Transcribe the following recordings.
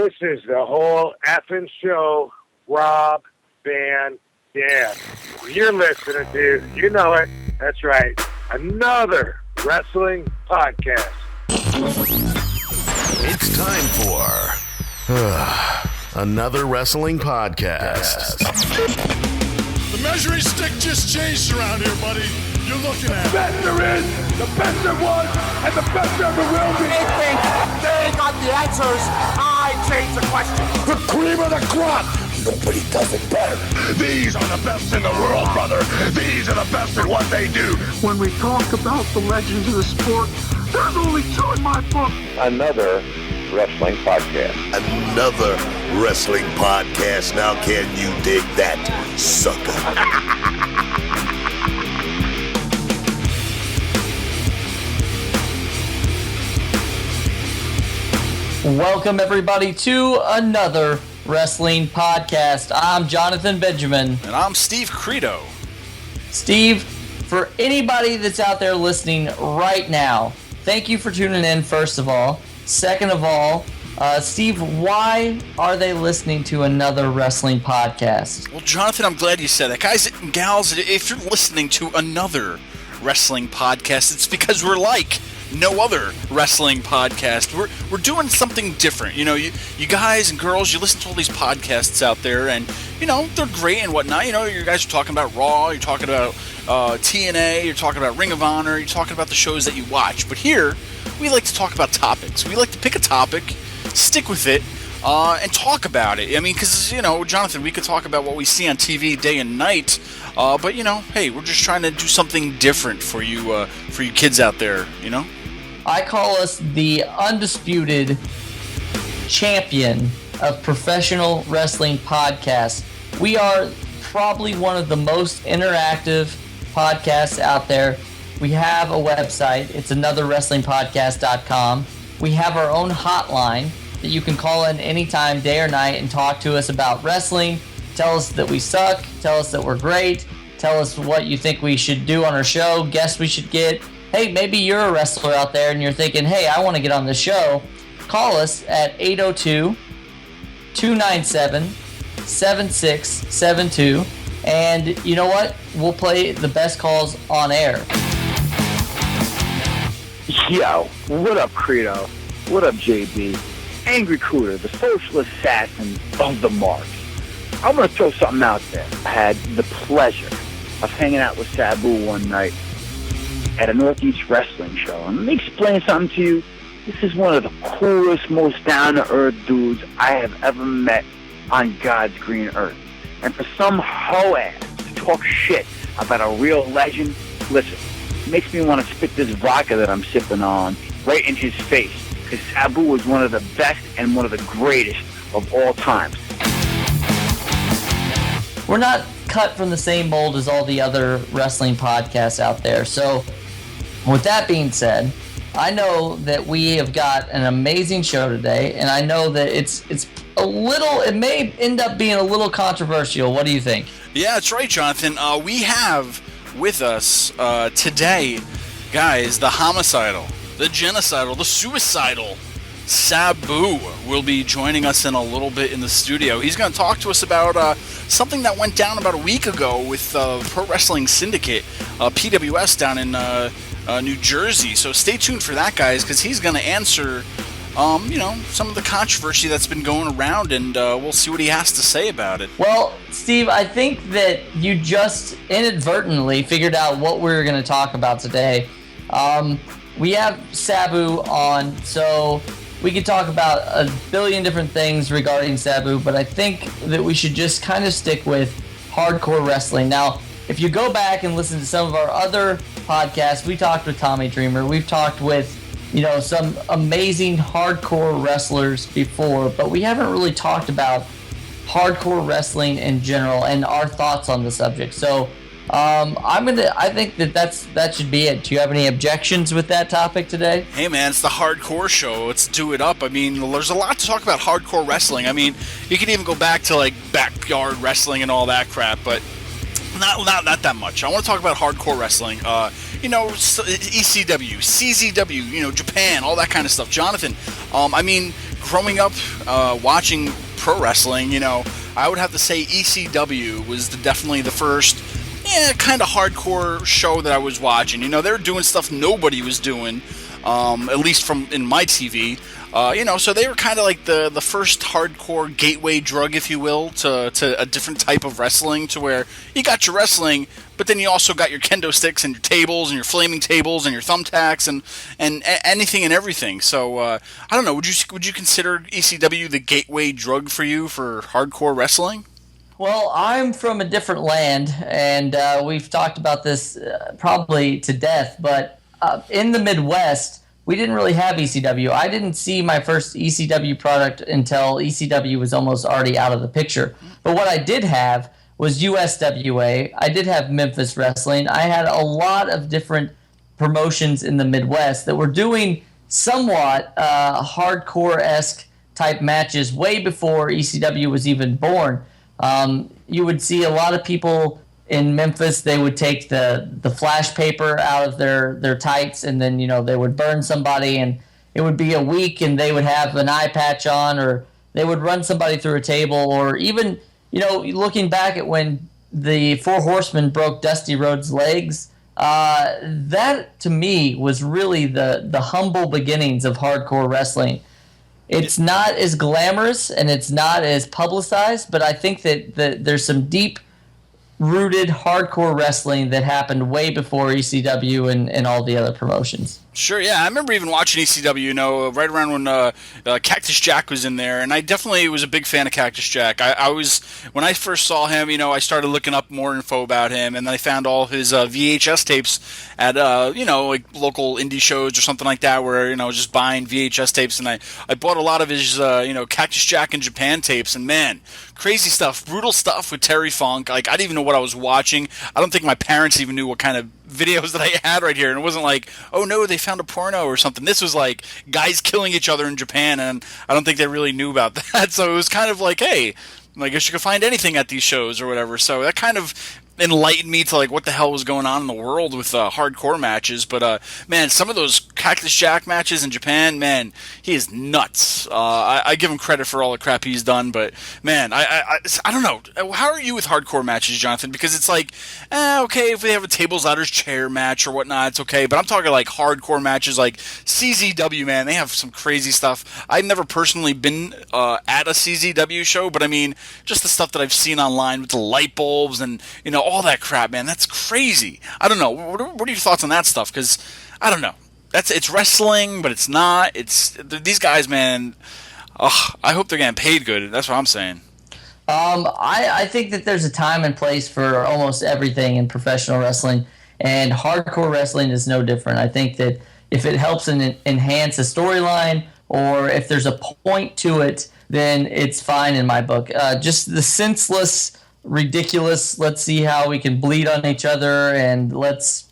This is the whole effing show, Rob Van Dam. You're listening to, you know it, that's right, another wrestling podcast. It's time for another wrestling podcast. The measuring stick just changed around here, buddy. You're looking at the best there is, the best there was, and the best there ever will be. They think they got the answers. I change the question. The cream of the crop. Nobody does it better. These are the best in the world, brother. These are the best at what they do. When we talk about the legends of the sport, there's only two in my book. Another wrestling podcast. Another wrestling podcast. Now can you dig that, sucker? Welcome, everybody, to another wrestling podcast. I'm Jonathan Benjamin. And I'm Steve Credo. Steve, for anybody that's out there listening right now, thank you for tuning in, first of all. Second of all, Steve, why are they listening to another wrestling podcast? Well, Jonathan, I'm glad you said that. Guys and gals, if you're listening to another wrestling podcast, it's because we're like no other wrestling podcast. We're doing something different. You know, you guys and girls, you listen to all these podcasts out there, and, you know, they're great and whatnot. You know, you guys are talking about Raw, you're talking about TNA, you're talking about Ring of Honor, you're talking about the shows that you watch. But here, we like to talk about topics. We like to pick a topic, stick with it, and talk about it. I mean, because, you know, Jonathan, we could talk about what we see on TV day and night, but, you know, hey, we're just trying to do something different for you kids out there, you know? I call us the undisputed champion of professional wrestling podcasts. We are probably one of the most interactive podcasts out there. We have a website. It's anotherwrestlingpodcast.com. We have our own hotline that you can call in anytime, day or night, and talk to us about wrestling. Tell us that we suck. Tell us that we're great. Tell us what you think we should do on our show, guests we should get. Hey, maybe you're a wrestler out there and you're thinking, hey, I want to get on the show. Call us at 802-297-7672. And you know what? We'll play the best calls on air. Yo, what up, Credo? What up, JB? Angry Cooter, the social assassin of the marks. I'm going to throw something out there. I had the pleasure of hanging out with Sabu one night at a Northeast wrestling show. And let me explain something to you. This is one of the coolest, most down-to-earth dudes I have ever met on God's green earth. And for some hoe-ass to talk shit about a real legend, listen, it makes me want to spit this vodka that I'm sipping on right in his face. Because Sabu was one of the best and one of the greatest of all times. We're not cut from the same mold as all the other wrestling podcasts out there. So, with that being said, I know that we have got an amazing show today, and I know that it's a little, it may end up being a little controversial. What do you think? Yeah, that's right, Jonathan. We have with us today, guys, the Homicidal, the Genocidal, the Suicidal Sabu will be joining us in a little bit in the studio. He's going to talk to us about something that went down about a week ago with Pro Wrestling Syndicate, PWS, down in New Jersey. So stay tuned for that, guys, because he's going to answer, you know, some of the controversy that's been going around, and we'll see what he has to say about it. Well, Steve, I think that you just inadvertently figured out what we were going to talk about today. We have Sabu on, so we could talk about a billion different things regarding Sabu, but I think that we should just kind of stick with hardcore wrestling. Now, if you go back and listen to some of our other podcasts, we talked with Tommy Dreamer, we've talked with, you know, some amazing hardcore wrestlers before, but we haven't really talked about hardcore wrestling in general and our thoughts on the subject. So I think that should be it. Do you have any objections with that topic today? Hey man, it's the hardcore show. Let's do it up. I mean, there's a lot to talk about hardcore wrestling. I mean, you can even go back to like backyard wrestling and all that crap, but not that much. I want to talk about hardcore wrestling. You know, ECW, CZW, you know, Japan, all that kind of stuff. Jonathan, I mean, growing up watching pro wrestling, I would have to say ECW was definitely the first kind of hardcore show that I was watching. They were doing stuff nobody was doing, at least in my TV. So they were kind of like the first hardcore gateway drug, if you will, to a different type of wrestling, to where you got your wrestling, but then you also got your kendo sticks and your tables and your flaming tables and your thumbtacks and anything and everything. So I don't know. Would you consider ECW the gateway drug for you for hardcore wrestling? Well, I'm from a different land, and we've talked about this probably to death, but in the Midwest, we didn't really have ECW. I didn't see my first ECW product until ECW was almost already out of the picture. But what I did have was USWA. I did have Memphis Wrestling. I had a lot of different promotions in the Midwest that were doing somewhat hardcore-esque type matches way before ECW was even born. You would see a lot of people in Memphis. They would take the flash paper out of their tights, and then they would burn somebody, and it would be a week, and they would have an eye patch on, or they would run somebody through a table, or even looking back at when the Four Horsemen broke Dusty Rhodes' legs. That to me was really the humble beginnings of hardcore wrestling. It's not as glamorous and it's not as publicized, but I think that there's some deep-rooted hardcore wrestling that happened way before ECW and all the other promotions. Sure, yeah. I remember even watching ECW, right around when Cactus Jack was in there, and I definitely was a big fan of Cactus Jack. When I first saw him, I started looking up more info about him, and then I found all his VHS tapes at, like local indie shows or something like that, where, I was just buying VHS tapes, and I bought a lot of his, Cactus Jack in Japan tapes, and man, crazy stuff, brutal stuff with Terry Funk. Like, I didn't even know what I was watching. I don't think my parents even knew what kind of videos that I had right here, and it wasn't like, oh no, they found a porno or something. This was like guys killing each other in Japan, and I don't think they really knew about that. So it was kind of like, hey, I guess you could find anything at these shows or whatever. So that kind of enlightened me to like what the hell was going on in the world with hardcore matches. But man, some of those Cactus Jack matches in Japan, man, he is nuts. I give him credit for all the crap he's done, but man, I don't know. How are you with hardcore matches, Jonathan? Because it's like, okay, if we have a tables, ladders, chair match or whatnot, it's okay. But I'm talking like hardcore matches, like CZW, man. They have some crazy stuff. I've never personally been at a CZW show, but I mean, just the stuff that I've seen online with the light bulbs and all that crap, man. That's crazy. I don't know. What are your thoughts on that stuff? Because I don't know. It's wrestling, but it's not. These guys, man. I hope they're getting paid good. That's what I'm saying. I think that there's a time and place for almost everything in professional wrestling, and hardcore wrestling is no different. I think that if it helps enhance a storyline, or if there's a point to it, then it's fine in my book. Just the senseless, ridiculous, let's see how we can bleed on each other, and let's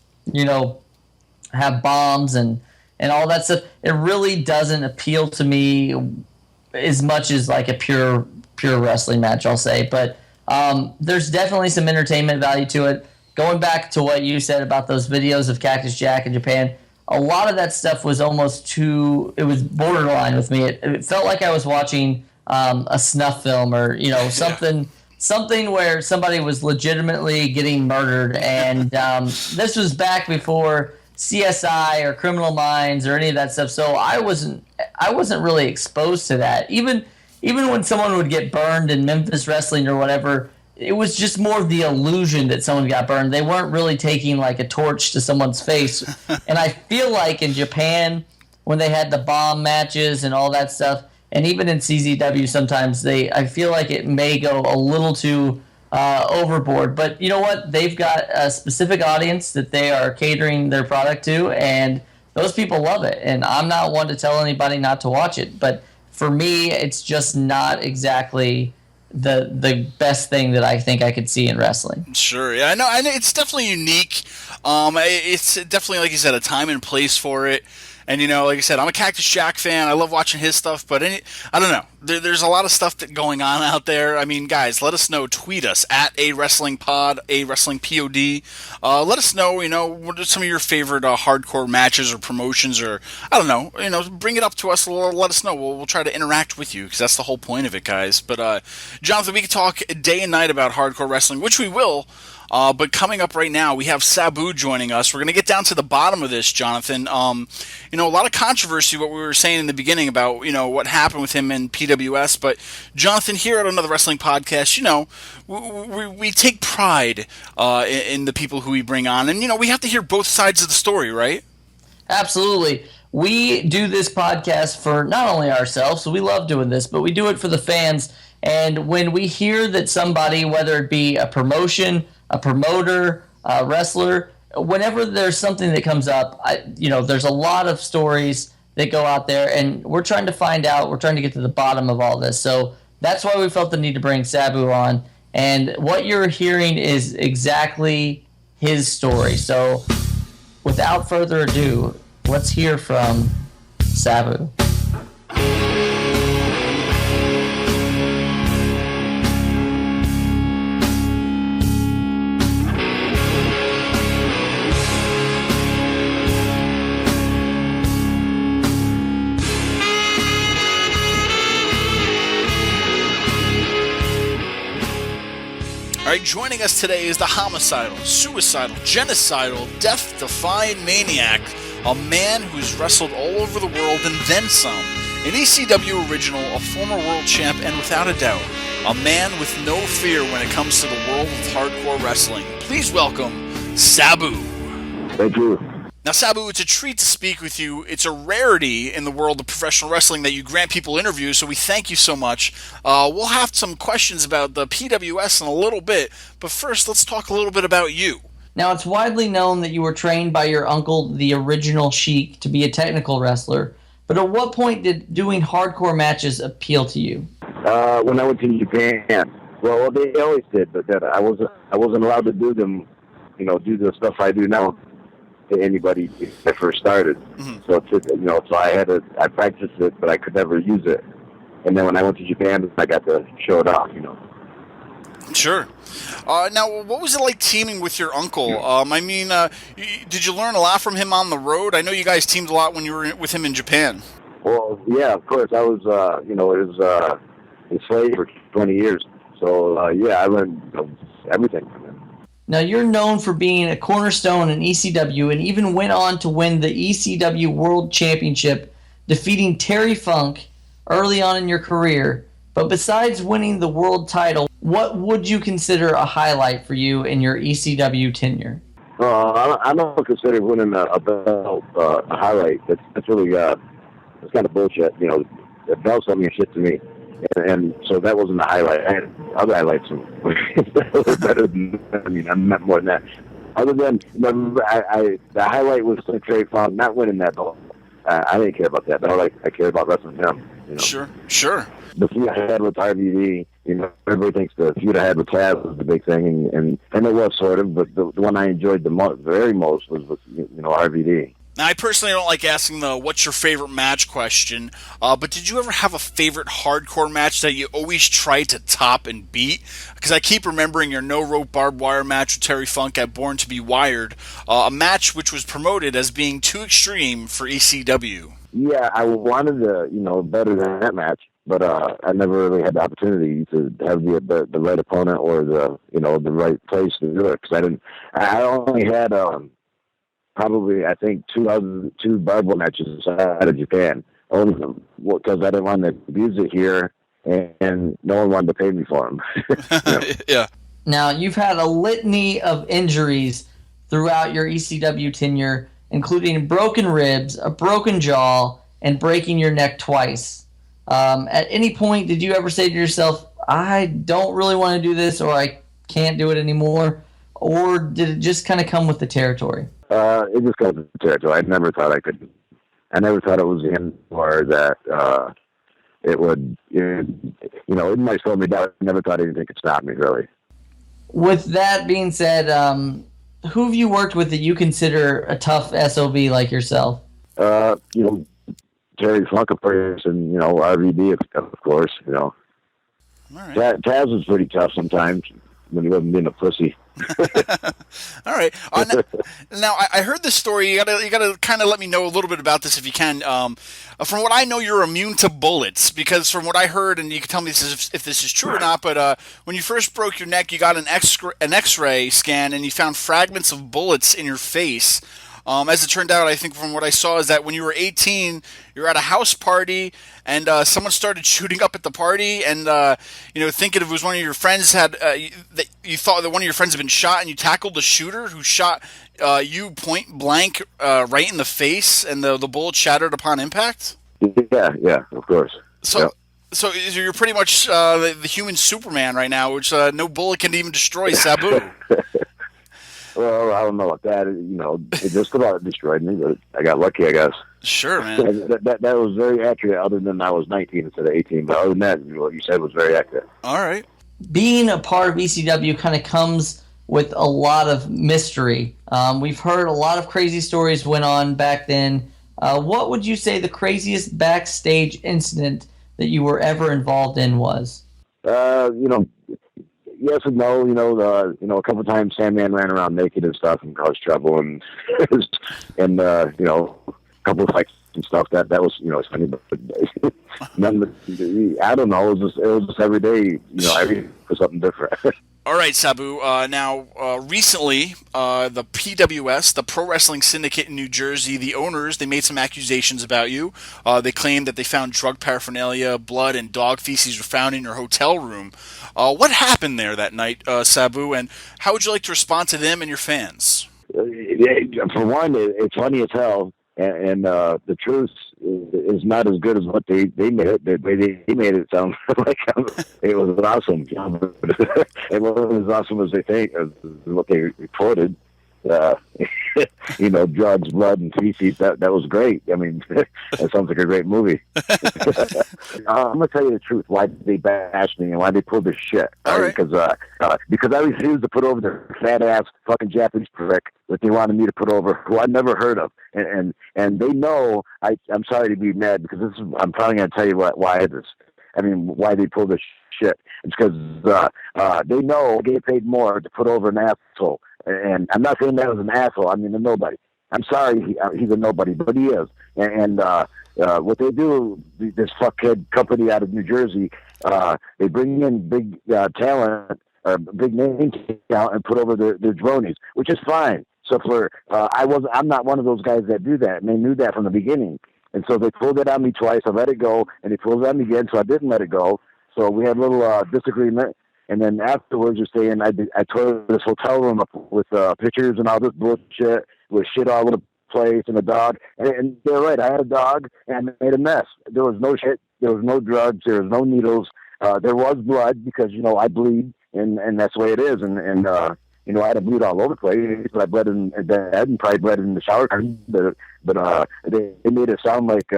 have bombs and all that stuff, it really doesn't appeal to me as much as like a pure wrestling match, I'll say. But there's definitely some entertainment value to it. Going back to what you said about those videos of Cactus Jack in Japan, a lot of that stuff was it was borderline with me. It felt like I was watching a snuff film, or something where somebody was legitimately getting murdered. And this was back before CSI or Criminal Minds or any of that stuff. So I wasn't really exposed to that. Even when someone would get burned in Memphis Wrestling or whatever, it was just more of the illusion that someone got burned. They weren't really taking like a torch to someone's face. And I feel like in Japan, when they had the bomb matches and all that stuff, and even in CZW sometimes, I feel like it may go a little too overboard. But you know what? They've got a specific audience that they are catering their product to, and those people love it. And I'm not one to tell anybody not to watch it. But for me, it's just not exactly the best thing that I think I could see in wrestling. Sure, yeah, I know it's definitely unique. It's definitely, like you said, a time and place for it. And like I said, I'm a Cactus Jack fan. I love watching his stuff, but I don't know. there's a lot of stuff going on out there. I mean, guys, let us know. Tweet us at a wrestling pod, a wrestling pod. Let us know, what are some of your favorite hardcore matches or promotions, or I don't know, bring it up to us. Let us know. We'll try to interact with you because that's the whole point of it, guys. But Jonathan, we can talk day and night about hardcore wrestling, which we will. But coming up right now, we have Sabu joining us. We're going to get down to the bottom of this, Jonathan. A lot of controversy, what we were saying in the beginning about, what happened with him in PWS. But, Jonathan, here at Another Wrestling Podcast, we take pride in the people who we bring on. And, we have to hear both sides of the story, right? Absolutely. We do this podcast for not only ourselves, so we love doing this, but we do it for the fans. And when we hear that somebody, whether it be a promotion, a promoter, a wrestler, whenever there's something that comes up, there's a lot of stories that go out there, and we're trying to find out, we're trying to get to the bottom of all this. So that's why we felt the need to bring Sabu on. And what you're hearing is exactly his story. So without further ado, let's hear from Sabu. All right, joining us today is the homicidal, suicidal, genocidal, death-defying maniac, a man who's wrestled all over the world and then some, an ECW original, a former world champ, and without a doubt, a man with no fear when it comes to the world of hardcore wrestling. Please welcome Sabu. Thank you. Now, Sabu, it's a treat to speak with you. It's a rarity in the world of professional wrestling that you grant people interviews, so we thank you so much. We'll have some questions about the PWS in a little bit, but first, let's talk a little bit about you. Now, it's widely known that you were trained by your uncle, the original Sheik, to be a technical wrestler, but at what point did doing hardcore matches appeal to you? When I went to Japan. Well, they always did, but that I wasn't allowed to do them, do the stuff I do now to anybody when I first started. Mm-hmm. So I practiced it, but I could never use it. And then when I went to Japan, I got to show it off, Sure. Now, what was it like teaming with your uncle? Did you learn a lot from him on the road? I know you guys teamed a lot when you were with him in Japan. Well, yeah, of course. I was, his slave for 20 years. So, I learned everything from him. Now, you're known for being a cornerstone in ECW and even went on to win the ECW World Championship, defeating Terry Funk early on in your career. But besides winning the world title, what would you consider a highlight for you in your ECW tenure? I don't consider winning a belt a highlight. That's really it's kind of bullshit. The belts don't mean shit to me. And so that wasn't the highlight. I had other highlights that were better than that. I'm not more than that. Other than, the highlight was Terry Funk not winning that belt. I didn't care about that. I cared about wrestling him. Sure. The feud I had with RVD, everybody thinks the feud I had with Taz was the big thing, and it was sort of, but the one I enjoyed the very most was with RVD. Now, I personally don't like asking the what's your favorite match question, but did you ever have a favorite hardcore match that you always try to top and beat? Because I keep remembering your no-rope barbed wire match with Terry Funk at Born to Be Wired, a match which was promoted as being too extreme for ECW. Yeah, I wanted to, better than that match, but I never really had the opportunity to have the right opponent or the right place to do it, because I only had probably, I think, two barbed wire matches out of Japan, only because I didn't want to abuse it here, and no one wanted to pay me for them. Yeah. Now, you've had a litany of injuries throughout your ECW tenure, including broken ribs, a broken jaw, and breaking your neck twice. At any point, did you ever say to yourself, I don't really want to do this, or I can't do it anymore? Or did it just kind of come with the territory? It just comes with the territory. I never thought I could. I never thought it was the end, or that it would, it might slow me down. I never thought anything could stop me, really. With that being said, who have you worked with that you consider a tough SOB like yourself? Terry Funkapers and, RVD, of course, All right. Taz was pretty tough sometimes when he wasn't being a pussy. All right. Now I heard this story. You gotta kind of let me know a little bit about this if you can. From what I know, you're immune to bullets because from what I heard, and you can tell me if this is true or not. But when you first broke your neck, you got an X-ray scan and you found fragments of bullets in your face. As it turned out, I think from what I saw is that when you were 18, you were at a house party and someone started shooting up at the party and, thinking it was one of your friends you thought that one of your friends had been shot and you tackled the shooter who shot you point blank right in the face and the bullet shattered upon impact? Yeah, of course. So you're pretty much the human Superman right now, which no bullet can even destroy, Sabu. Well, I don't know about that. It just about destroyed me, but I got lucky, I guess. Sure, man. That was very accurate, other than I was 19 instead of 18. But other than that, what you said was very accurate. All right. Being a part of ECW kind of comes with a lot of mystery. We've heard a lot of crazy stories went on back then. What would you say the craziest backstage incident that you were ever involved in was? Yes and no. A couple of times Sandman ran around naked and stuff and caused trouble, and a couple of fights and stuff. That was it's funny, but I don't know. It was just every day. Every for something different. All right, Sabu. Now, recently, the PWS, the Pro Wrestling Syndicate in New Jersey, the owners, they made some accusations about you. They claimed that they found drug paraphernalia, blood, and dog feces were found in your hotel room. What happened there that night, Sabu, and how would you like to respond to them and your fans? For one, it's funny as hell, and the truth is not as good as what they made it. They made it sound like it was awesome. It wasn't as awesome as they think, as what they reported. Drugs, blood, and feces. That was great. I mean, that sounds like a great movie. I'm gonna tell you the truth. Why they bashed me and why they pulled this shit? Right. Because I refused to put over the fat ass fucking Japanese prick that they wanted me to put over, who I never heard of, and they know. I'm sorry to be mad because I'm probably gonna tell you why they pulled this shit. It's because they know I get paid more to put over an asshole. And I'm not saying that was an asshole. I mean, a nobody. I'm sorry he's a nobody, but he is. And what they do, this fuckhead company out of New Jersey, they bring in big talent, big name talent, and put over their dronies, which is fine. So I'm not one of those guys that do that, and they knew that from the beginning. And so they pulled it on me twice. I let it go, and they pulled it on me again, so I didn't let it go. So we had a little disagreement. And then afterwards, you're saying I tore this hotel room up with pictures and all this bullshit with shit all over the place and a dog. And they're right. I had a dog and I made a mess. There was no shit. There was no drugs. There was no needles. There was blood because I bleed and that's the way it is. And I had to bleed all over the place. But I bled in bed and probably bled in the shower. But they made it sound like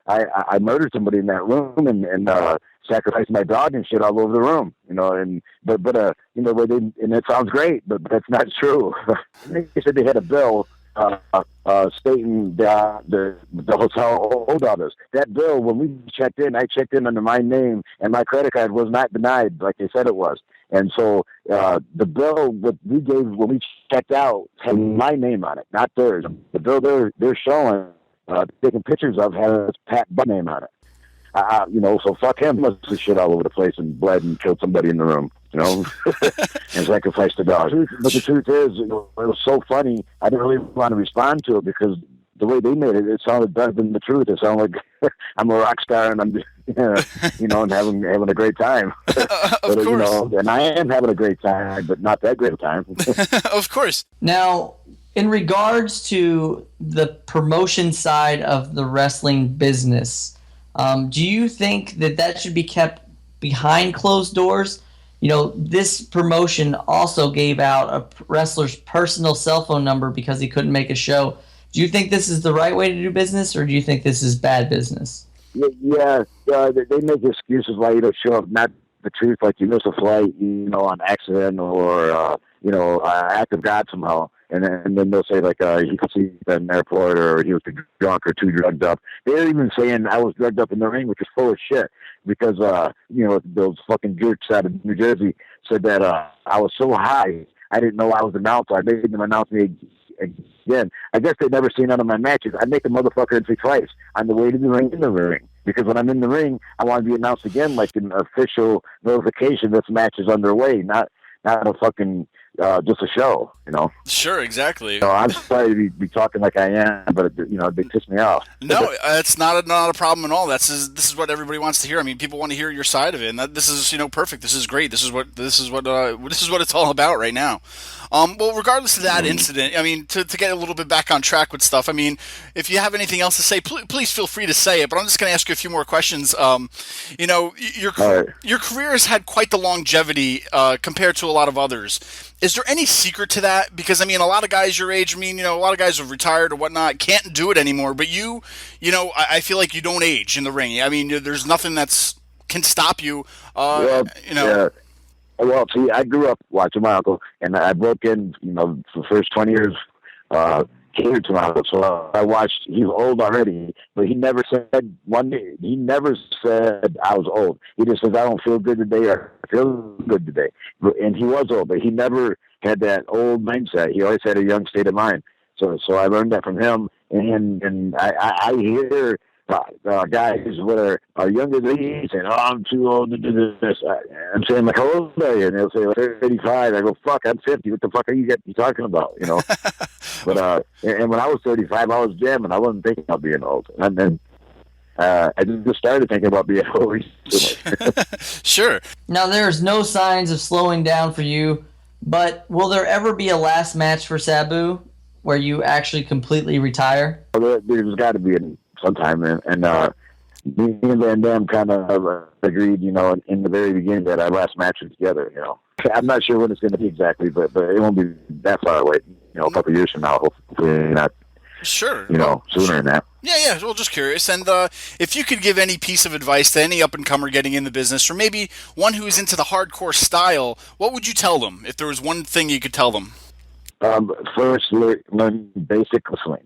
I murdered somebody in that room and sacrificed my dog and shit all over the room, and it sounds great, but that's not true. They said they had a bill stating the hotel owed all this. That bill, when we checked in, I checked in under my name, and my credit card was not denied like they said it was. And so the bill that we gave when we checked out had my name on it, not theirs. The bill they're showing, taking pictures of, has Pat Butt's name on it. So fuck him. Must have shit all over the place and bled and killed somebody in the room, and sacrificed the dog. But the truth is, it was so funny. I didn't really want to respond to it because the way they made it sounded better than the truth. It sounded like I'm a rock star and I'm, and having a great time. Of course. And I am having a great time, but not that great a time. Of course. Now, in regards to the promotion side of the wrestling business, do you think that should be kept behind closed doors? This promotion also gave out a wrestler's personal cell phone number because he couldn't make a show. Do you think this is the right way to do business, or do you think this is bad business? Yeah, they make excuses why you don't show up. Not the truth, like you miss a flight, on accident, or act of God somehow. then they'll say like he could see at an airport or he was too drunk or too drugged up. They're even saying I was drugged up in the ring, which is full of shit because those fucking jerks out of New Jersey said that I was so high I didn't know I was announced. I made them announce me again. I guess they'd never seen none of my matches. I make the motherfucker in twice on the way to the ring, in the ring. Because when I'm in the ring, I want to be announced again like an official notification this match is underway, not a fucking just a show, Sure, exactly. I'm sorry to be talking like I am, but they piss me off. No, it's not a problem at all. This is what everybody wants to hear. I mean, people want to hear your side of it, and this is perfect. This is great. This is what it's all about right now. Well, regardless of that incident, I mean, to get a little bit back on track with stuff. I mean, if you have anything else to say, please feel free to say it. But I'm just going to ask you a few more questions. Your career has had quite the longevity compared to a lot of others. Is there any secret to that? Because, I mean, a lot of guys your age, a lot of guys have retired or whatnot, can't do it anymore. But I feel like you don't age in the ring. I mean, there's nothing can stop you. Yeah. Well, see, I grew up watching my uncle, and I broke in, for the first 20 years, catered to my uncle. So I watched, he was old already, but he never said I was old. He just says, I don't feel good today or I feel good today. And he was old, but he never had that old mindset. He always had a young state of mind. So I learned that from him. And I hear guys that are younger than me saying, "Oh, I'm too old to do this." I'm saying, like, "How old are you?" And they'll say, "Well, 35." I go, "Fuck, I'm 50. What the fuck are you talking about?" But and when I was 35, I was jamming. I wasn't thinking about being old. And then I just started thinking about being old recently. Sure. Now, there's no signs of slowing down for you, but will there ever be a last match for Sabu where you actually completely retire? Well, there's got to be sometime, and me and Van Dam kind of agreed, in the very beginning that our last match was together. I'm not sure when it's going to be exactly, but it won't be that far away. A couple of years from now, hopefully not. Sure. Sooner than that. Yeah. Well, just curious. And if you could give any piece of advice to any up-and-comer getting in the business, or maybe one who is into the hardcore style, what would you tell them if there was one thing you could tell them? First, learn basic wrestling.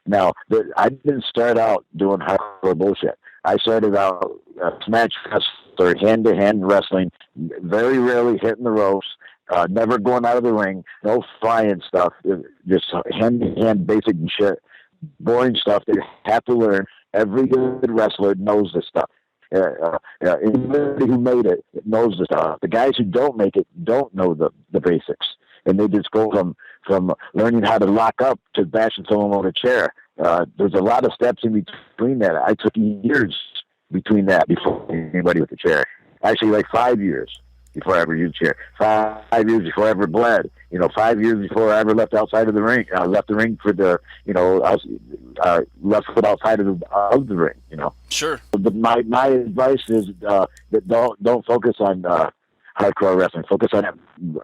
Now, I didn't start out doing hardcore bullshit. I started out smash wrestler, hand-to-hand wrestling, very rarely hitting the ropes, never going out of the ring, no flying stuff, just hand-to-hand basic boring stuff that you have to learn. Every good wrestler knows this stuff. Anybody who made it knows this stuff. The guys who don't make it don't know the basics. And they just go from learning how to lock up to bashing someone with a chair. There's a lot of steps in between that. I took years between that before anybody with a chair. Actually, like 5 years before I ever used a chair. 5 years before I ever bled. 5 years before I ever left outside of the ring. I left the ring for I was left foot outside of the ring. Sure. But my advice is that don't focus on hardcore wrestling. Focus on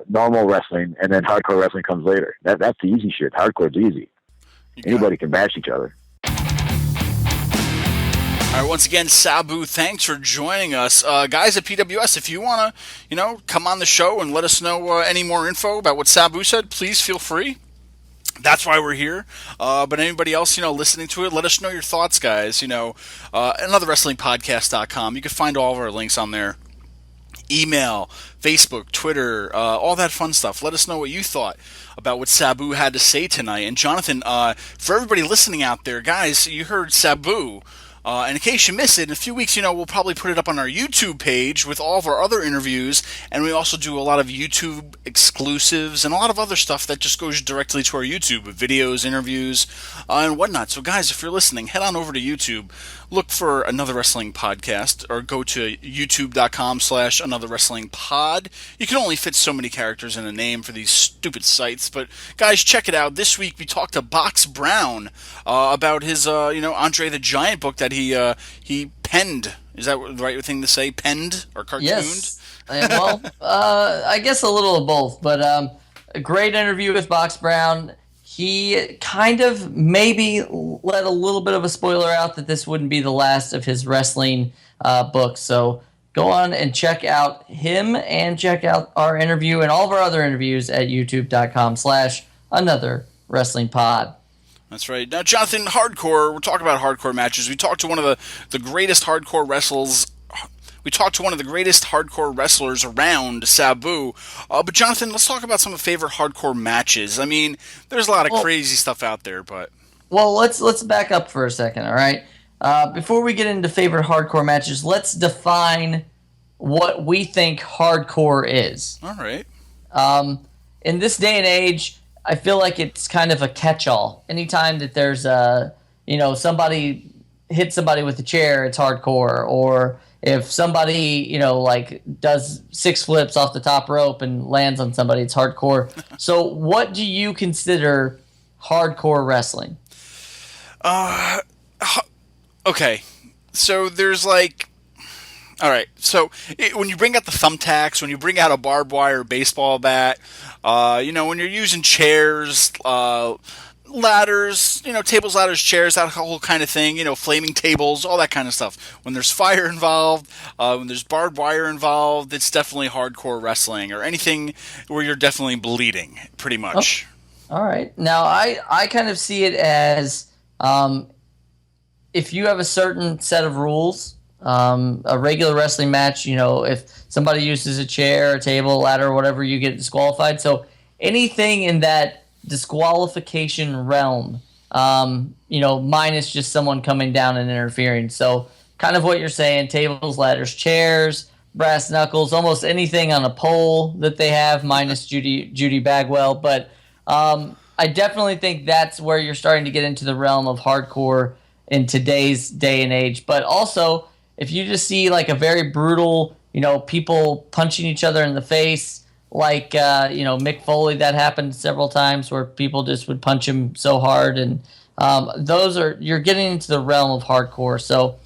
normal wrestling, and then hardcore wrestling comes later. That's the easy shit. Hardcore's easy. Anybody can bash each other. All right, once again, Sabu, thanks for joining us. Guys at PWS, if you want to, come on the show and let us know any more info about what Sabu said, please feel free. That's why we're here. But anybody else, listening to it, let us know your thoughts, guys. AnotherWrestlingPodcast.com. You can find all of our links on there. Email, Facebook, Twitter, all that fun stuff. Let us know what you thought about what Sabu had to say tonight. And Jonathan, for everybody listening out there, guys, you heard Sabu. And in case you missed it, in a few weeks, we'll probably put it up on our YouTube page with all of our other interviews, and we also do a lot of YouTube exclusives and a lot of other stuff that just goes directly to our YouTube, with videos, interviews, and whatnot. So guys, if you're listening, head on over to YouTube, look for Another Wrestling Podcast, or go to youtube.com/AnotherWrestlingPod. You can only fit so many characters in a name for these stupid sites, but guys, check it out. This week we talked to Box Brown about his, Andre the Giant book that he penned. Is that the right thing to say? Penned or cartooned? Yes. Well, I guess a little of both, but a great interview with Box Brown. He kind of maybe let a little bit of a spoiler out that this wouldn't be the last of his wrestling books. So go on and check out him and check out our interview and all of our other interviews at youtube.com/AnotherWrestlingPod. another wrestling pod. That's right. Now, Jonathan, hardcore, we're talking about hardcore matches. We talked to one of the greatest hardcore wrestlers. We talked to one of the greatest hardcore wrestlers around, Sabu. But Jonathan, let's talk about some of the favorite hardcore matches. I mean, there's a lot of crazy stuff out there, but... Well, let's back up for a second, all right? Before we get into favorite hardcore matches, let's define what we think hardcore is. All right. In this day and age, I feel like it's kind of a catch-all. Anytime that there's somebody hits somebody with a chair, it's hardcore. Or if somebody, does 6 flips off the top rope and lands on somebody, it's hardcore. So what do you consider hardcore wrestling? Okay. So there's all right, so when you bring out the thumbtacks, when you bring out a barbed wire baseball bat, when you're using chairs, ladders, tables, ladders, chairs, that whole kind of thing, flaming tables, all that kind of stuff. When there's fire involved, when there's barbed wire involved, it's definitely hardcore wrestling, or anything where you're definitely bleeding, pretty much. Oh, all right. Now, I kind of see it as if you have a certain set of rules, a regular wrestling match, if somebody uses a chair, a table, a ladder, or whatever, you get disqualified. So anything in that disqualification realm, minus just someone coming down and interfering. So kind of what you're saying, tables, ladders, chairs, brass knuckles, almost anything on a pole that they have, minus Judy Bagwell. But I definitely think that's where you're starting to get into the realm of hardcore in today's day and age. But also, if you just see a very brutal, people punching each other in the face, Mick Foley, that happened several times where people just would punch him so hard, and you're getting into the realm of hardcore. So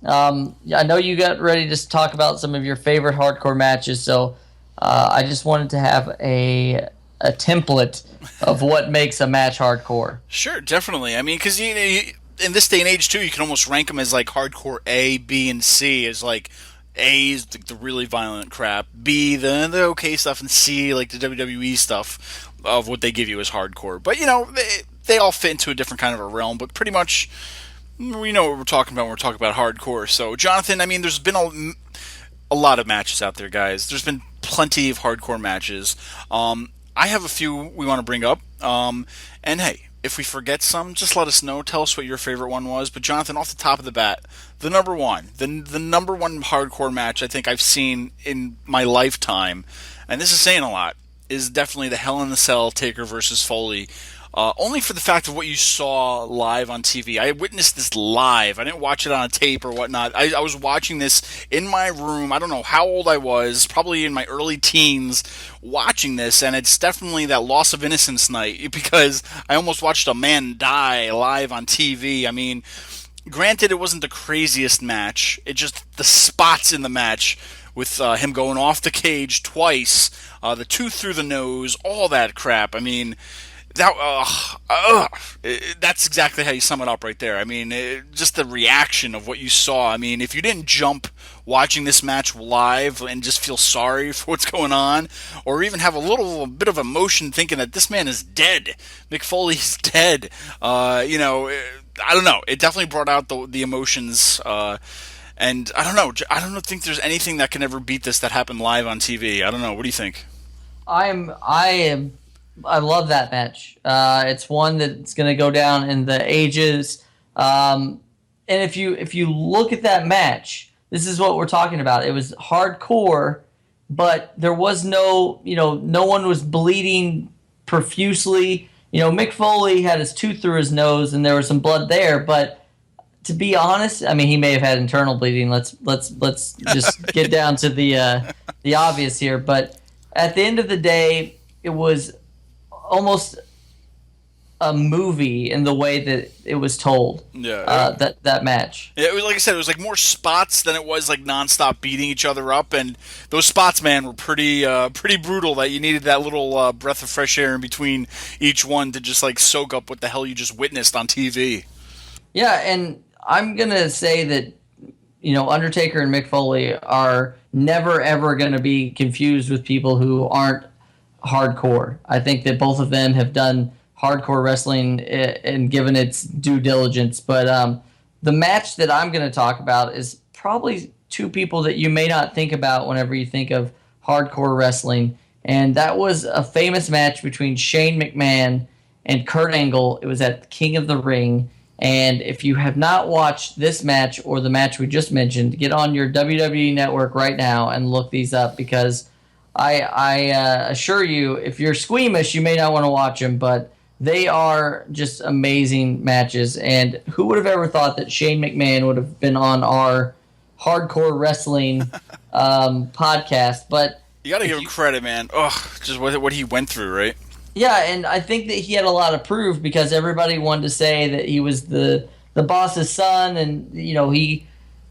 I know you got ready to talk about some of your favorite hardcore matches. So I just wanted to have a template of what makes a match hardcore. Sure, definitely. I mean, because in this day and age, too, you can almost rank them as hardcore A, B, and C. As A is the really violent crap, B the okay stuff, and C the WWE stuff of what they give you as hardcore. But they all fit into a different kind of a realm. But pretty much, we know what we're talking about when we're talking about hardcore. So, Jonathan, I mean, there's been a lot of matches out there, guys. There's been plenty of hardcore matches. I have a few we want to bring up. And hey, if we forget some, just let us know. Tell us what your favorite one was. But Jonathan, off the top of the bat, the number one hardcore match I think I've seen in my lifetime, and this is saying a lot, is definitely the Hell in the Cell Taker versus Foley. Only for the fact of what you saw live on TV. I witnessed this live. I didn't watch it on a tape or whatnot. I was watching this in my room. I don't know how old I was, probably in my early teens, watching this, and it's definitely that loss of innocence night, because I almost watched a man die live on TV. I mean, granted, it wasn't the craziest match. It just, the spots in the match, with him going off the cage twice, the tooth through the nose, all that crap. I mean, that's exactly how you sum it up right there. I mean, just the reaction of what you saw. I mean, if you didn't jump watching this match live and just feel sorry for what's going on, or even have a bit of emotion thinking that this man is dead, Mick Foley's dead, I don't know. It definitely brought out the emotions, and I don't know. I don't think there's anything that can ever beat this that happened live on TV. I don't know. What do you think? I love that match. It's one that's going to go down in the ages. And if you look at that match, this is what we're talking about. It was hardcore, but there was no one was bleeding profusely. Mick Foley had his tooth through his nose, and there was some blood there. But to be honest, I mean, he may have had internal bleeding. Let's just get down to the obvious here. But at the end of the day, it was almost a movie in the way that it was told. Yeah. That match. Yeah, it was, like I said, it was more spots than it was nonstop beating each other up, and those spots, man, were pretty brutal. That you needed that little breath of fresh air in between each one to just soak up what the hell you just witnessed on TV. Yeah, and I'm gonna say that Undertaker and Mick Foley are never ever gonna be confused with people who aren't hardcore. I think that both of them have done hardcore wrestling and given its due diligence. But the match that I'm going to talk about is probably two people that you may not think about whenever you think of hardcore wrestling. And that was a famous match between Shane McMahon and Kurt Angle. It was at King of the Ring. And if you have not watched this match or the match we just mentioned, get on your WWE network right now and look these up, because I assure you, if you're squeamish, you may not want to watch them, but they are just amazing matches. And who would have ever thought that Shane McMahon would have been on our hardcore wrestling podcast? But you got to give him credit, man. Oh, just what he went through, right? Yeah, and I think that he had a lot to prove, because everybody wanted to say that he was the boss's son, and he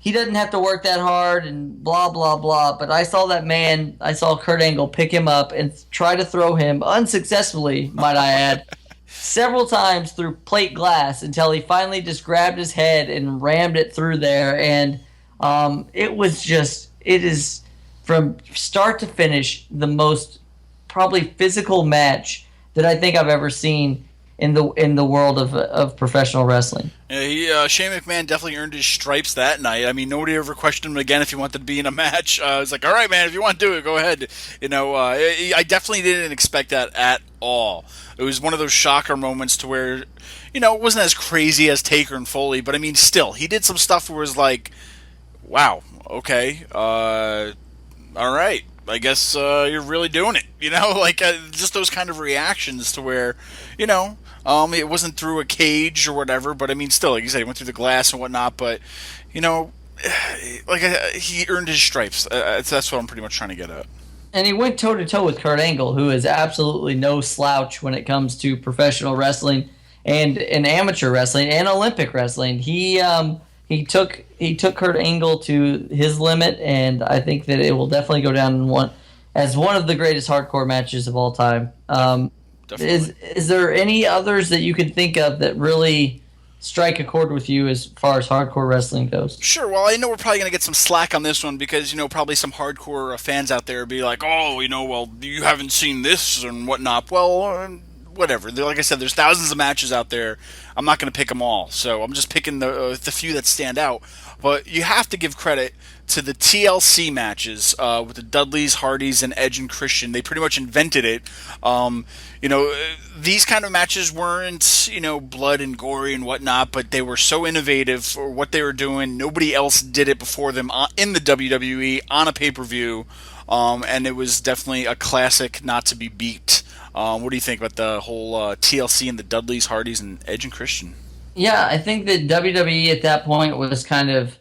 doesn't have to work that hard and blah blah blah. But I saw Kurt Angle pick him up and try to throw him unsuccessfully, might I add, several times through plate glass, until he finally just grabbed his head and rammed it through there. And it is from start to finish the most probably physical match that I think I've ever seen in the world of professional wrestling. Yeah, Shane McMahon definitely earned his stripes that night. I mean, nobody ever questioned him again if he wanted to be in a match. It's like, all right, man, if you want to do it, go ahead. I definitely didn't expect that at all. It was one of those shocker moments to where, it wasn't as crazy as Taker and Foley, but I mean, still, he did some stuff where it was like, wow, okay, all right. I guess you're really doing it, just those kind of reactions to where, it wasn't through a cage or whatever, but I mean, still, like you said, he went through the glass and whatnot, but, he earned his stripes. That's what I'm pretty much trying to get at. And he went toe-to-toe with Kurt Angle, who is absolutely no slouch when it comes to professional wrestling and amateur wrestling and Olympic wrestling. He took Kurt Angle to his limit, and I think that it will definitely go down as one of the greatest hardcore matches of all time. Is there any others that you could think of that really strike a chord with you as far as hardcore wrestling goes? Sure. Well, I know we're probably going to get some slack on this one because, probably some hardcore fans out there be like, oh, well, you haven't seen this and whatnot. Well, whatever. Like I said, there's thousands of matches out there. I'm not going to pick them all, so I'm just picking the few that stand out. But you have to give credit to the TLC matches with the Dudleys, Hardys, and Edge and Christian. They pretty much invented it. These kind of matches weren't, blood and gory and whatnot, but they were so innovative for what they were doing. Nobody else did it before them in the WWE on a pay-per-view, and it was definitely a classic not to be beat. What do you think about the whole TLC and the Dudleys, Hardys, and Edge and Christian? Yeah, I think that WWE at that point was kind of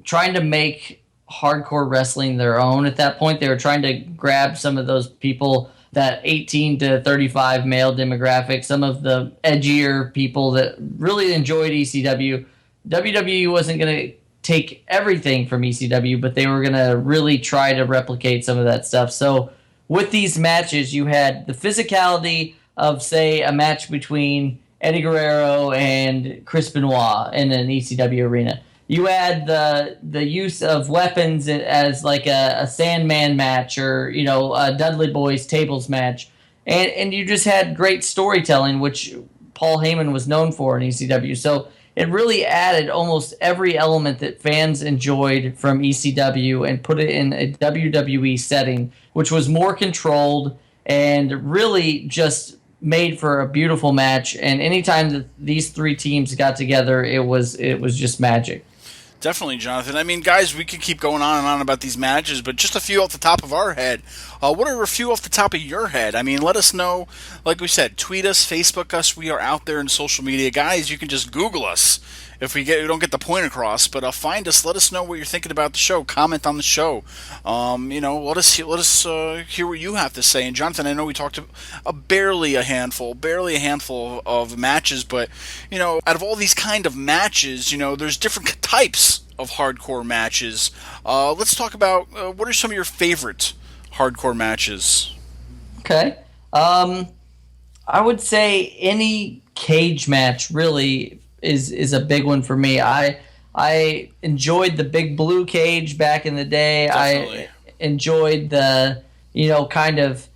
trying to make hardcore wrestling their own. At that point, they were trying to grab some of those people, that 18 to 35 male demographic, some of the edgier people that really enjoyed ECW. WWE wasn't going to take everything from ECW, but they were going to really try to replicate some of that stuff. So with these matches, you had the physicality of, say, a match between Eddie Guerrero and Chris Benoit in an ECW arena. You had the use of weapons as like a Sandman match or, a Dudley Boys tables match. And you just had great storytelling, which Paul Heyman was known for in ECW. So it really added almost every element that fans enjoyed from ECW and put it in a WWE setting, which was more controlled and really just made for a beautiful match. And anytime that these three teams got together, it was just magic. Definitely, Jonathan. I mean, guys, we could keep going on and on about these matches, but just a few off the top of our head. What are a few off the top of your head? I mean, let us know. Like we said, tweet us, Facebook us. We are out there in social media. Guys, you can just Google us if we don't get the point across, but find us. Let us know what you're thinking about the show. Comment on the show. Let us hear what you have to say. And Jonathan, I know we talked barely a handful of matches, but out of all these kind of matches, there's different types of hardcore matches. Let's talk about what are some of your favorite hardcore matches. Okay. I would say any cage match really is a big one for me. I enjoyed the big blue cage back in the day. Definitely. I enjoyed the kind of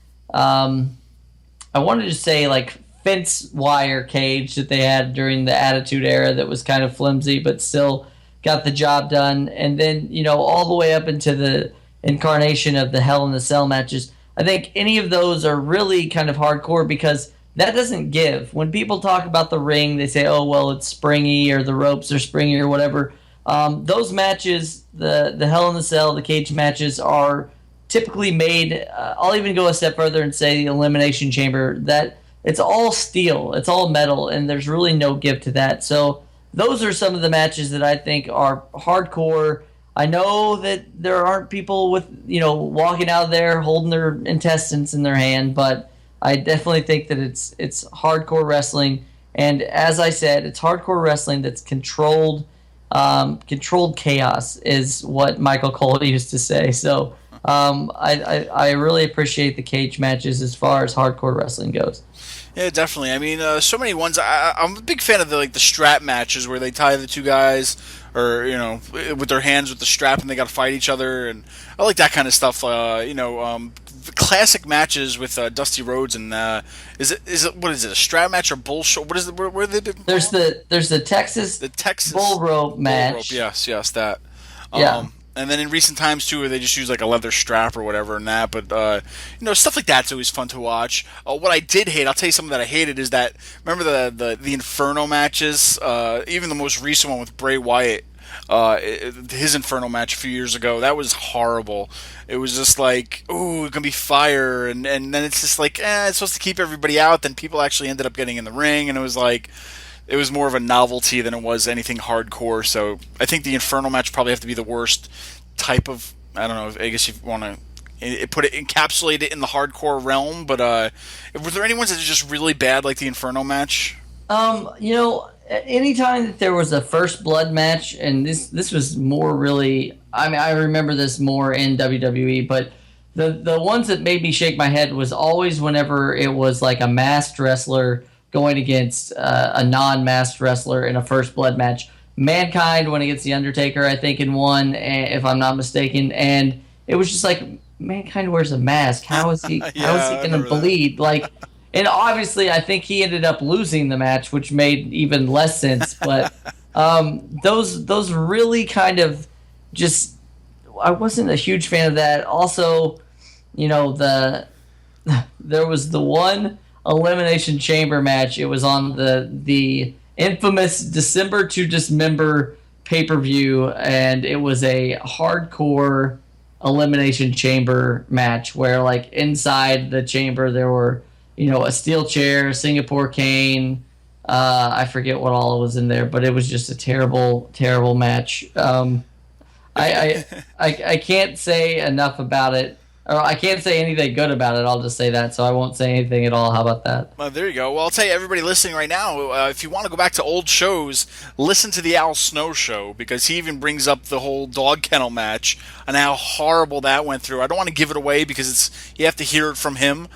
I wanted to say like fence wire cage that they had during the Attitude Era that was kind of flimsy but still got the job done. And then, all the way up into the incarnation of the Hell in the Cell matches. I think any of those are really kind of hardcore because that doesn't give. When people talk about the ring, they say, oh, well, it's springy or the ropes are springy or whatever. Those matches, the Hell in the Cell, the cage matches are typically made, I'll even go a step further and say the Elimination Chamber, that it's all steel, it's all metal, and there's really no give to that. So those are some of the matches that I think are hardcore. I know that there aren't people with, walking out there holding their intestines in their hand, but I definitely think that it's hardcore wrestling. And as I said, it's hardcore wrestling that's controlled chaos is what Michael Cole used to say. So I really appreciate the cage matches as far as hardcore wrestling goes. Yeah, definitely. I mean, so many ones. I'm a big fan of the strap matches where they tie the two guys, or with their hands with the strap, and they got to fight each other, and I like that kind of stuff. Classic matches with Dusty Rhodes and is it what is it, a strap match or bullshit? What is it? Where they been? There's the Texas bull rope match. Bull rope, yes, that. Yeah. And then in recent times too, where they just use like a leather strap or whatever and that. But stuff like that's always fun to watch. What I did hate, I'll tell you something that I hated, is that remember the Inferno matches, even the most recent one with Bray Wyatt, his Inferno match a few years ago. That was horrible. It was just like, ooh, it's gonna be fire, and then it's just like, it's supposed to keep everybody out. Then people actually ended up getting in the ring, and it was like. It was more of a novelty than it was anything hardcore, so I think the Inferno match probably have to be the worst type of, I don't know, I guess you want to encapsulate it in the hardcore realm, but were there any ones that are just really bad like the Inferno match? Anytime that there was a first blood match, and this was more really, I remember this more in WWE, but the ones that made me shake my head was always whenever it was like a masked wrestler going against a non-masked wrestler in a first blood match. Mankind went against The Undertaker, I think, in one, if I'm not mistaken, and it was just like, Mankind wears a mask. How is he going to bleed? Like, and obviously, I think he ended up losing the match, which made even less sense. But those really kind of just, I wasn't a huge fan of that. Also, there was the one Elimination Chamber match. It was on the infamous December to Dismember pay-per-view, and it was a hardcore Elimination Chamber match where, like, inside the chamber there were, a steel chair, Singapore cane, I forget what all was in there, but it was just a terrible, terrible match. I can't say enough about it. Or I can't say anything good about it, I'll just say that, so I won't say anything at all. How about that? Well, there you go. Well, I'll tell you, everybody listening right now, if you want to go back to old shows, listen to the Al Snow show, because he even brings up the whole dog kennel match and how horrible that went through. I don't want to give it away because you have to hear it from him.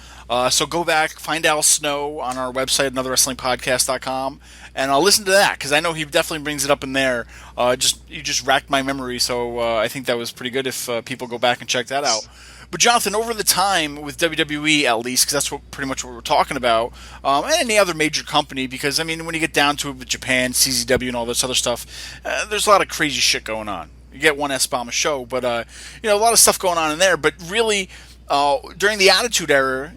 So go back, find Al Snow on our website, anotherwrestlingpodcast.com, and I'll listen to that, because I know he definitely brings it up in there. You just racked my memory, so I think that was pretty good if people go back and check that out. But Jonathan, over the time with WWE, at least, because that's pretty much what we're talking about, and any other major company, because, I mean, when you get down to it with Japan, CZW, and all this other stuff, there's a lot of crazy shit going on. You get one S-bomb a show, but, a lot of stuff going on in there. But really, during the Attitude Era,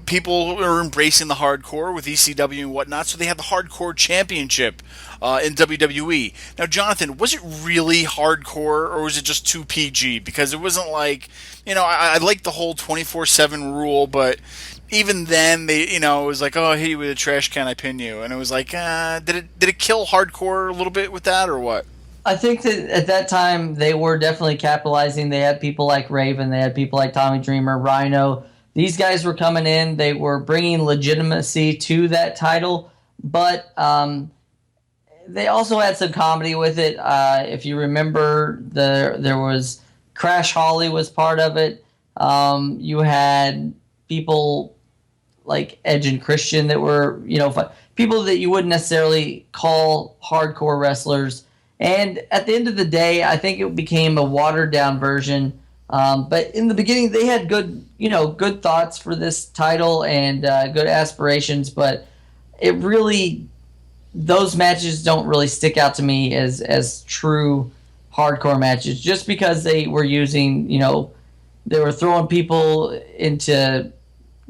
people were embracing the hardcore with ECW and whatnot, so they had the Hardcore Championship in WWE. Now, Jonathan, was it really hardcore, or was it just too PG? Because it wasn't like, I like the whole 24/7 rule, but even then, it was like, oh, I hit you with a trash can, I pin you, and it was like, did it kill hardcore a little bit with that, or what? I think that at that time they were definitely capitalizing. They had people like Raven, they had people like Tommy Dreamer, Rhino. These guys were coming in. They were bringing legitimacy to that title, but they also had some comedy with it. If you remember, there was Crash Holly was part of it. You had people like Edge and Christian that were, people that you wouldn't necessarily call hardcore wrestlers. And at the end of the day, I think it became a watered-down version. But in the beginning, they had good thoughts for this title and good aspirations, but those matches don't really stick out to me as true hardcore matches, just because they were using, they were throwing people into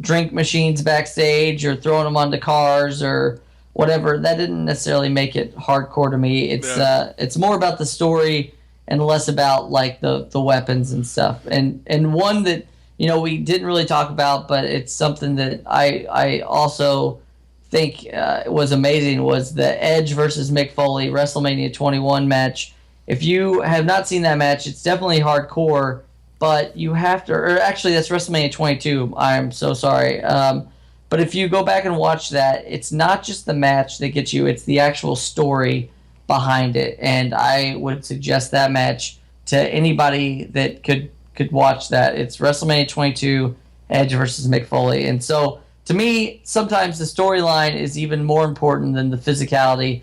drink machines backstage or throwing them onto cars or whatever. That didn't necessarily make it hardcore to me. It's more about the story and less about like the weapons and stuff. And one that we didn't really talk about, but it's something that I also think was amazing, was the Edge versus Mick Foley WrestleMania 21 match. If you have not seen that match, it's definitely hardcore, but you have to, or actually that's WrestleMania 22. I'm so sorry. But if you go back and watch that, it's not just the match that gets you, it's the actual story behind it. And I would suggest that match to anybody that could watch that. It's WrestleMania 22, Edge versus Mick Foley. And so to me, sometimes the storyline is even more important than the physicality.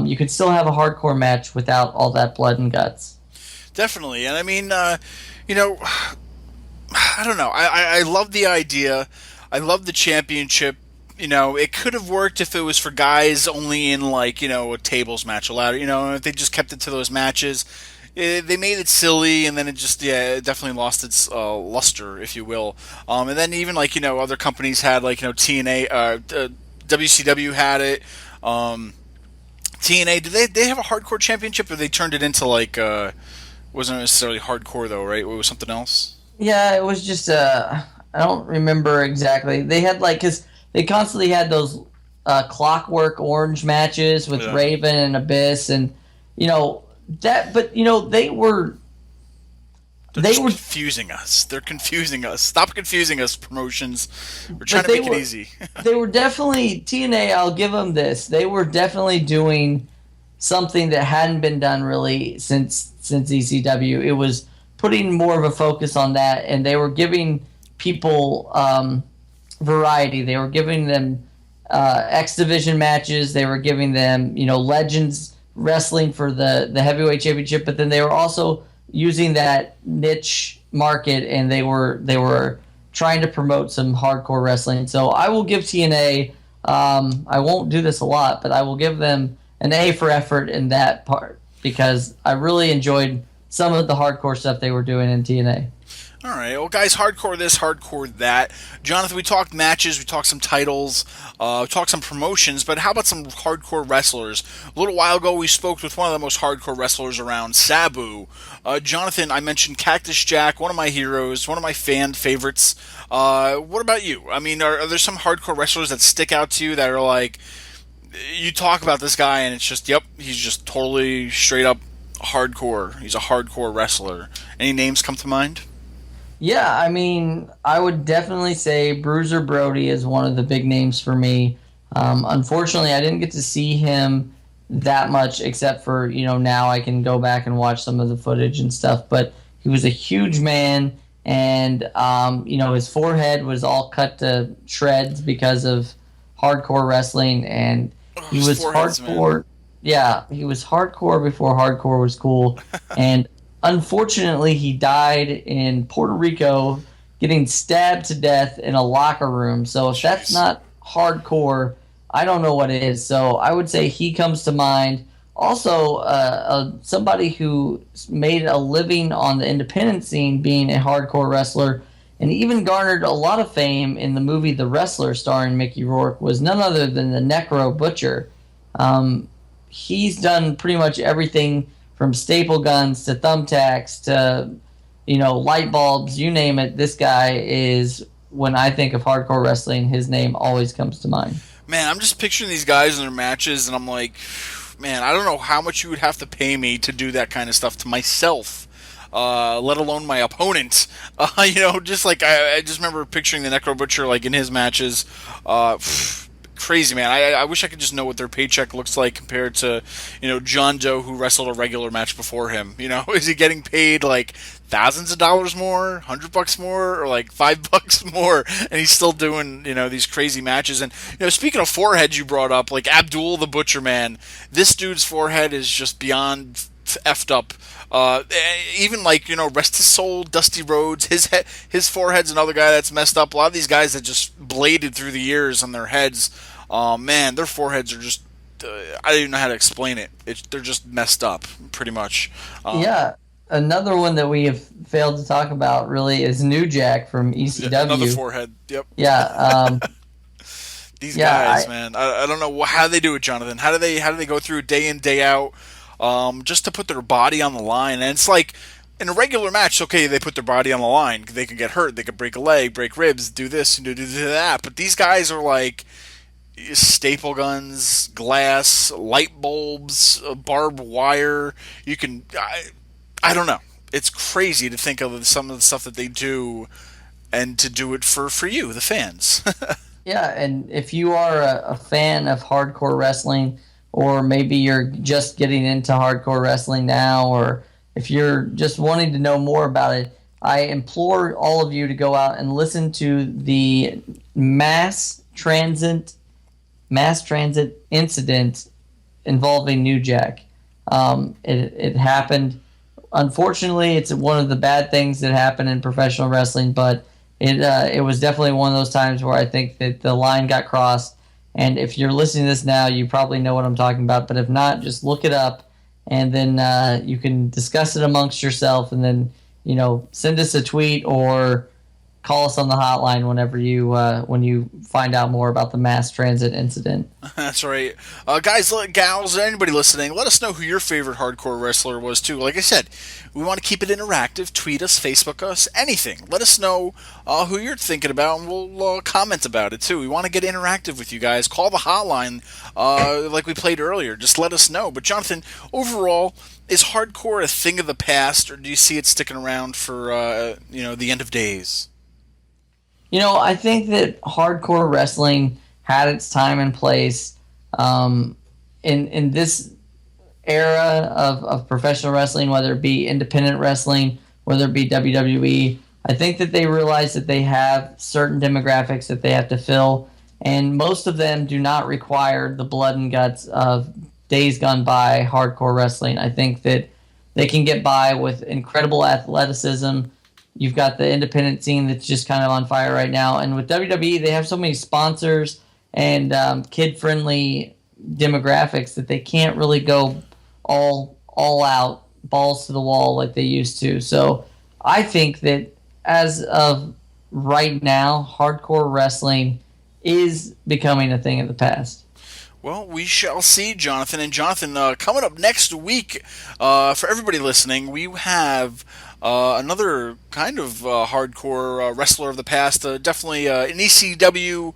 You could still have a hardcore match without all that blood and guts. Definitely. And I mean, I don't know. I love the idea. I love the championship. It could have worked if it was for guys only in like, a tables match, a ladder, if they just kept it to those matches. They made it silly, and then it just, it definitely lost its luster, if you will. And then even like, other companies had like, TNA, WCW had it. TNA, did they have a hardcore championship, or they turned it into like, wasn't necessarily hardcore though, right? It was something else? Yeah, it was just, I don't remember exactly. They had like, because they constantly had those Clockwork Orange matches with Raven and Abyss, and they were confusing us. They're confusing us. Stop confusing us, promotions. We're trying to make it easy. They were definitely, TNA, I'll give them this. They were definitely doing something that hadn't been done really since ECW. It was putting more of a focus on that, and they were giving people variety. They were giving them X Division matches. They were giving them, Legends wrestling for the heavyweight championship, but then they were also using that niche market, and they were trying to promote some hardcore wrestling. So I will give TNA, I won't do this a lot, but I will give them an A for effort in that part, because I really enjoyed some of the hardcore stuff they were doing in TNA. All right, well, guys, hardcore this, hardcore that. Jonathan, we talked matches, we talked some titles, we talked some promotions, but how about some hardcore wrestlers? A little while ago, we spoke with one of the most hardcore wrestlers around, Sabu. Jonathan, I mentioned Cactus Jack, one of my heroes, one of my fan favorites. What about you? I mean, are there some hardcore wrestlers that stick out to you that are like, you talk about this guy and it's just, yep, he's just totally straight up hardcore. He's a hardcore wrestler. Any names come to mind? Yeah, I mean, I would definitely say Bruiser Brody is one of the big names for me. Unfortunately, I didn't get to see him that much, except for, now I can go back and watch some of the footage and stuff. But he was a huge man, and, his forehead was all cut to shreds because of hardcore wrestling, and he was hardcore. Man. Yeah, he was hardcore before hardcore was cool, and unfortunately, he died in Puerto Rico getting stabbed to death in a locker room. So if that's not hardcore, I don't know what is. So I would say he comes to mind. Also, somebody who made a living on the independent scene being a hardcore wrestler and even garnered a lot of fame in the movie The Wrestler starring Mickey Rourke was none other than the Necro Butcher. He's done pretty much everything from staple guns to thumbtacks to, light bulbs, you name it. This guy is, when I think of hardcore wrestling, his name always comes to mind. Man, I'm just picturing these guys in their matches, and I'm like, man, I don't know how much you would have to pay me to do that kind of stuff to myself, let alone my opponent. Just like, I just remember picturing the Necro Butcher, like, in his matches. Crazy, man. I wish I could just know what their paycheck looks like compared to, John Doe, who wrestled a regular match before him. Is he getting paid like thousands of dollars more, $100 more, or like $5 more, and he's still doing, these crazy matches? And, speaking of foreheads you brought up, like Abdul the Butcher, man, this dude's forehead is just beyond effed up. Even rest his soul, Dusty Rhodes, his forehead's another guy that's messed up. A lot of these guys that just bladed through the years on their heads, man, their foreheads are just, I don't even know how to explain it. They're just messed up, pretty much. Yeah. Another one that we have failed to talk about really is New Jack from ECW. Yeah, another forehead. Yep. Yeah. These guys, man. I don't know how they do it, Jonathan. How do they go through day in, day out, just to put their body on the line? And it's like in a regular match, okay, they put their body on the line. They can get hurt. They could break a leg, break ribs, do this and do that. But these guys are like staple guns, glass, light bulbs, barbed wire. You can. I don't know. It's crazy to think of some of the stuff that they do and to do it for you, the fans. Yeah, and if you are a fan of hardcore wrestling, or maybe you're just getting into hardcore wrestling now, or if you're just wanting to know more about it, I implore all of you to go out and listen to the mass transit incident involving New Jack. It happened. Unfortunately, it's one of the bad things that happen in professional wrestling, but it was definitely one of those times where I think that the line got crossed. And if you're listening to this now, you probably know what I'm talking about. But if not, just look it up, and then you can discuss it amongst yourself, and then send us a tweet or call us on the hotline whenever when you find out more about the mass transit incident. That's right. Guys, gals, anybody listening, let us know who your favorite hardcore wrestler was, too. Like I said, we want to keep it interactive. Tweet us, Facebook us, anything. Let us know who you're thinking about, and we'll comment about it, too. We want to get interactive with you guys. Call the hotline like we played earlier. Just let us know. But, Jonathan, overall, is hardcore a thing of the past, or do you see it sticking around for the end of days? I think that hardcore wrestling had its time and place in this era of professional wrestling, whether it be independent wrestling, whether it be WWE. I think that they realize that they have certain demographics that they have to fill, and most of them do not require the blood and guts of days gone by hardcore wrestling. I think that they can get by with incredible athleticism. You've got the independent scene that's just kind of on fire right now. And with WWE, they have so many sponsors and kid-friendly demographics that they can't really go all out, balls to the wall like they used to. So I think that as of right now, hardcore wrestling is becoming a thing of the past. Well, we shall see, Jonathan. And Jonathan, coming up next week, for everybody listening, we have another kind of hardcore wrestler of the past, definitely an ECW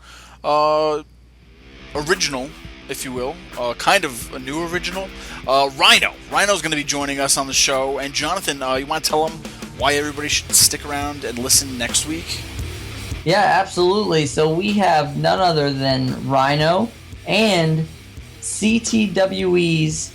original, if you will, kind of a new original. Rhino. Rhino's going to be joining us on the show. And Jonathan, you want to tell them why everybody should stick around and listen next week? Yeah, absolutely. So we have none other than Rhino and CTWE's,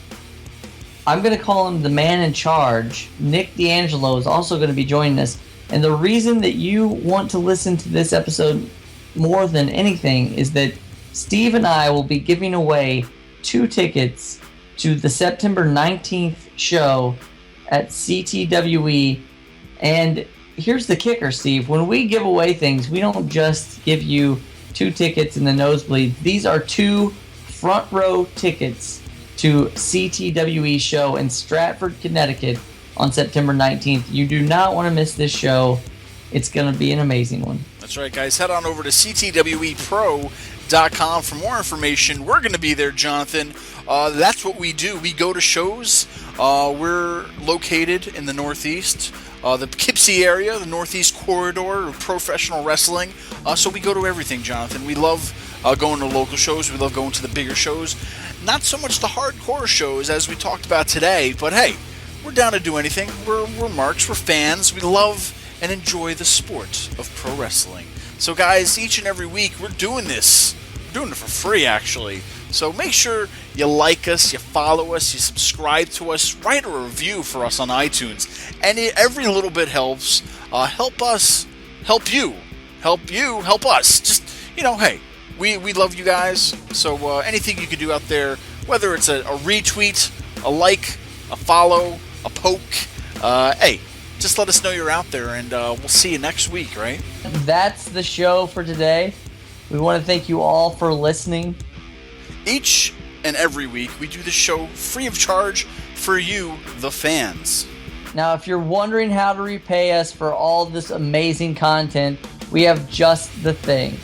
I'm going to call him the man in charge, Nick D'Angelo, is also going to be joining us. And the reason that you want to listen to this episode more than anything is that Steve and I will be giving away 2 tickets to the September 19th show at CTWE. And here's the kicker, Steve. When we give away things, we don't just give you 2 tickets in the nosebleed. These are 2 front row tickets to CTWE show in Stratford, Connecticut on September 19th. You do not want to miss this show. It's going to be an amazing one. That's right, guys. Head on over to ctwepro.com for more information. We're going to be there, Jonathan. That's what we do. We go to shows. We're located in the Northeast, the Poughkeepsie area, the Northeast corridor of professional wrestling. So we go to everything, Jonathan. We love going to local shows. We love going to the bigger shows. Not so much the hardcore shows as we talked about today, but hey, we're down to do anything. We're marks. We're fans. We love and enjoy the sport of pro wrestling. So guys, each and every week we're doing this. We're doing it for free, actually. So make sure you like us, you follow us, you subscribe to us, write a review for us on iTunes. And every little bit helps. Help us, help you, help us. Just, hey, we love you guys. So anything you can do out there, whether it's a retweet, a like, a follow, a poke. Hey, just let us know you're out there, and we'll see you next week, right? That's the show for today. We want to thank you all for listening. Each and every week, we do the show free of charge for you, the fans. Now, if you're wondering how to repay us for all this amazing content, we have just the thing.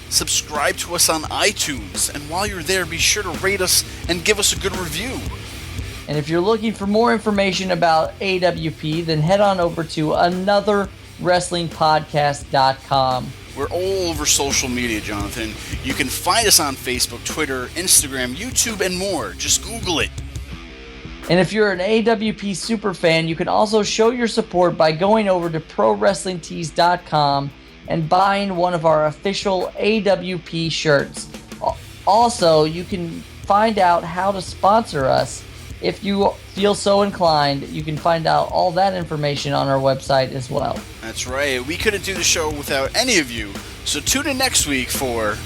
Subscribe to us on iTunes, and while you're there, be sure to rate us and give us a good review. And if you're looking for more information about AWP, then head on over to anotherwrestlingpodcast.com. We're all over social media, Jonathan. You can find us on Facebook, Twitter, Instagram, YouTube, and more. Just Google it. And if you're an AWP superfan, you can also show your support by going over to ProWrestlingTees.com and buying one of our official AWP shirts. Also, you can find out how to sponsor us. If you feel so inclined, you can find out all that information on our website as well. That's right. We couldn't do the show without any of you. So tune in next week for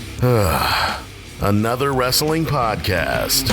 Another Wrestling Podcast.